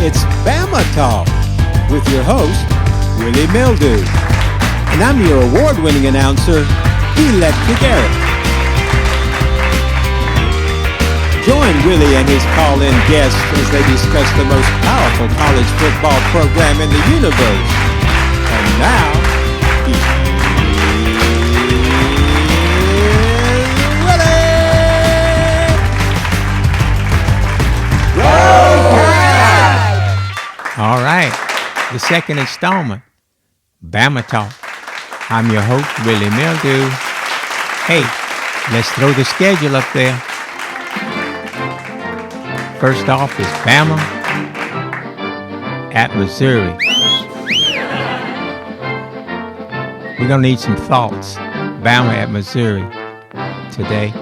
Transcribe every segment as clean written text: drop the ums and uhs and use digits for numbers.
It's Bama Talk with your host, Willie Mildew. And I'm your award-winning announcer, Electric Eric. Join Willie and his call-in guests as they discuss the most powerful college football program in the universe. And now, here's Willie! All right, the second installment, Bama Talk. I'm your host, Willie Mildew. Hey, let's throw the schedule up there. First off is Bama at Missouri. We're going to need some thoughts. Bama at Missouri today.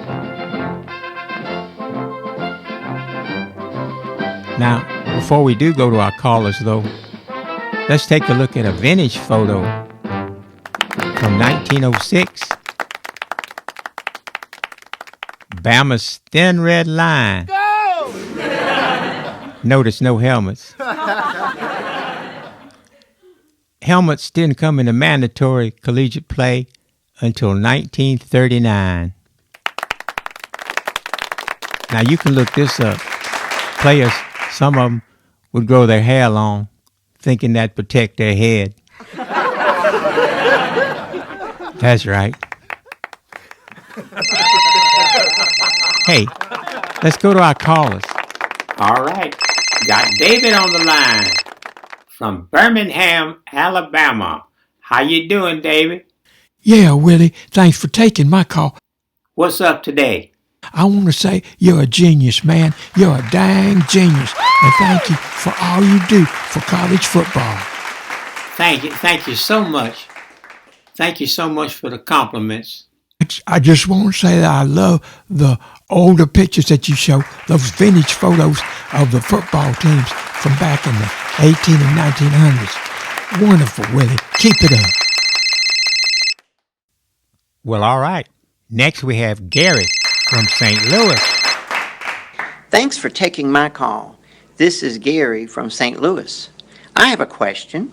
Now, before we do go to our callers, though, let's take a look at a vintage photo from 1906. Bama's thin red line. Go! Notice no helmets. Helmets didn't come into mandatory collegiate play until 1939. Now you can look this up. Players, some of them would grow their hair long, thinking that protect their head. That's right. Hey, let's go to our callers. All right. Got David on the line from Birmingham, Alabama. How you doing, David? Yeah, Willie, thanks for taking my call. What's up today? I want to say you're a genius, man. You're a dang genius. And thank you for all you do for college football. Thank you. Thank you so much. Thank you so much for the compliments. I just want to say that I love the older pictures that you show, those vintage photos of the football teams from back in the 18 and 1900s. Wonderful, Willie. Keep it up. Well, all right. Next we have Gary from St. Louis. Thanks for taking my call. This is Gary from St. Louis. I have a question.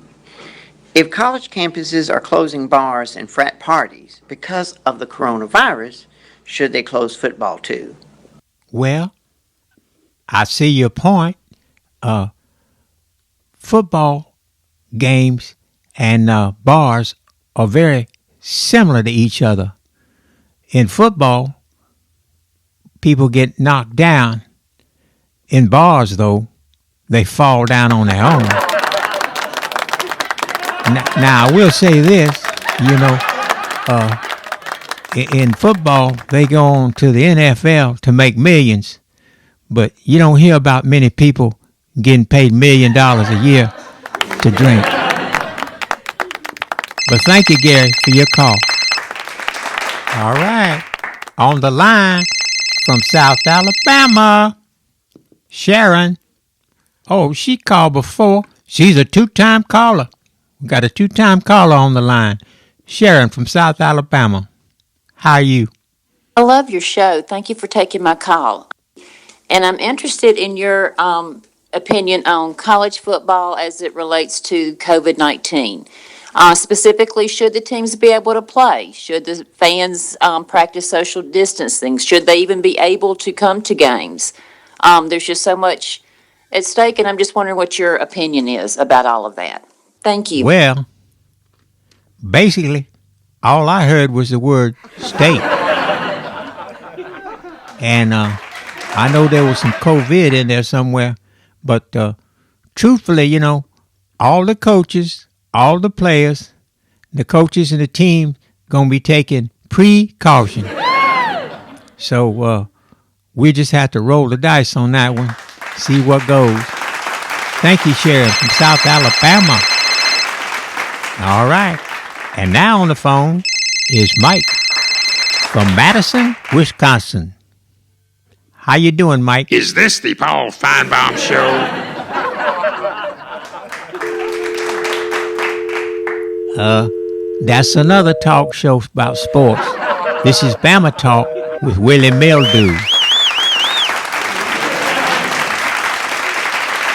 If college campuses are closing bars and frat parties because of the coronavirus, should they close football too? Well, I see your point. Football games and bars are very similar to each other. In football, people get knocked down. In bars, though, they fall down on their own. Now, I will say this, in football, they go on to the NFL to make millions, but you don't hear about many people getting paid $1 million a year to drink. But thank you, Gary, for your call. All right. On the line from South Alabama, Sharon. Oh, she called before. She's a two-time caller. We got a two-time caller on the line. Sharon from South Alabama. How are you? I love your show. Thank you for taking my call. And I'm interested in your opinion on college football as it relates to COVID-19. Specifically, should the teams be able to play? Should the fans practice social distancing? Should they even be able to come to games? There's just so much at stake, and I'm just wondering what your opinion is about all of that. Thank you. Well, basically, all I heard was the word state. And I know there was some COVID in there somewhere, but truthfully, all the coaches, all the players, the coaches and the team going to be taking precaution. So we just have to roll the dice on that one, see what goes. Thank you, Sharon from South Alabama. All right. And now on the phone is Mike from Madison, Wisconsin. How you doing, Mike? Is this the Paul Feinbaum Show? That's another talk show about sports. This is Bama Talk with Willie Mildew.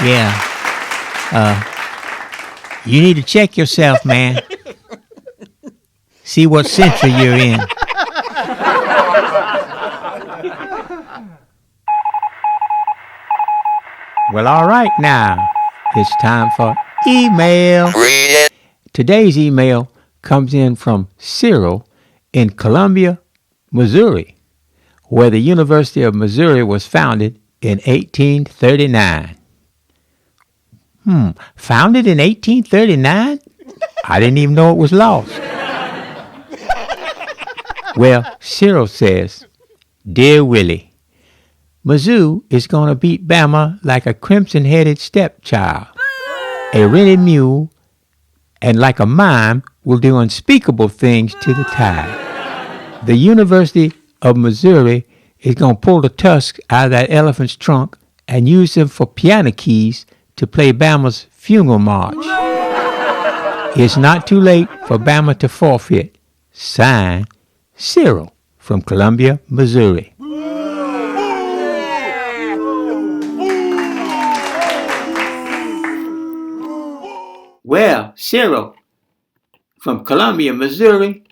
Yeah. You need to check yourself, man. See what century you're in. Well, all right now. It's time for email. Today's email comes in from Cyril in Columbia, Missouri, where the University of Missouri was founded in 1839. Founded in 1839? I didn't even know it was lost. Well, Cyril says, Dear Willie, Mizzou is going to beat Bama like a crimson-headed stepchild. A rented mule and like a mime will do unspeakable things to the Tide. The University of Missouri is going to pull the tusks out of that elephant's trunk and use them for piano keys to play Bama's funeral march. It's not too late for Bama to forfeit. Signed, Cyril from Columbia, Missouri. Well, Cyril, from Columbia, Missouri,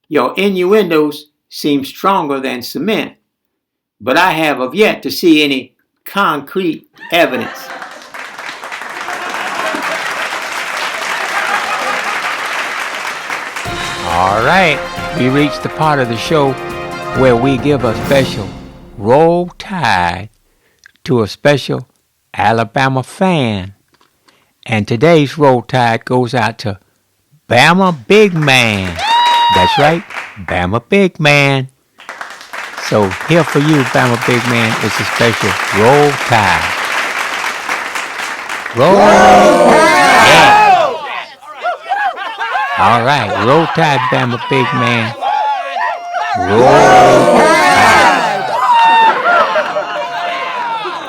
your innuendos seem stronger than cement, but I have yet to see any concrete evidence. All right, we reached the part of the show where we give a special Roll Tide to a special Alabama fan. And today's Roll Tide goes out to Bama Big Man. That's right, Bama Big Man. So here for you, Bama Big Man, is a special Roll Tide. Roll Tide! Yeah. All right, Roll Tide, Bama Big Man. Roll Tide.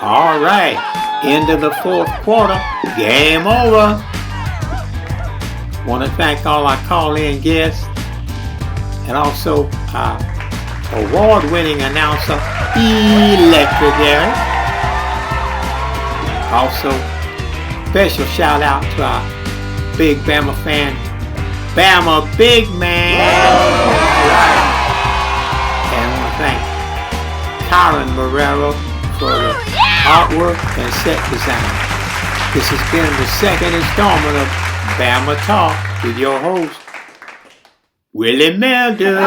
All right, end of the fourth quarter, game over. Want to thank all our call-in guests and also award-winning announcer, Electric Gary. Also, special shout out to our big Bama fan, Bama Big Man. Right. And I want to thank Karen Marrero for the artwork and set design. This has been the second installment of Bama Talk with your host, Willie Meldo.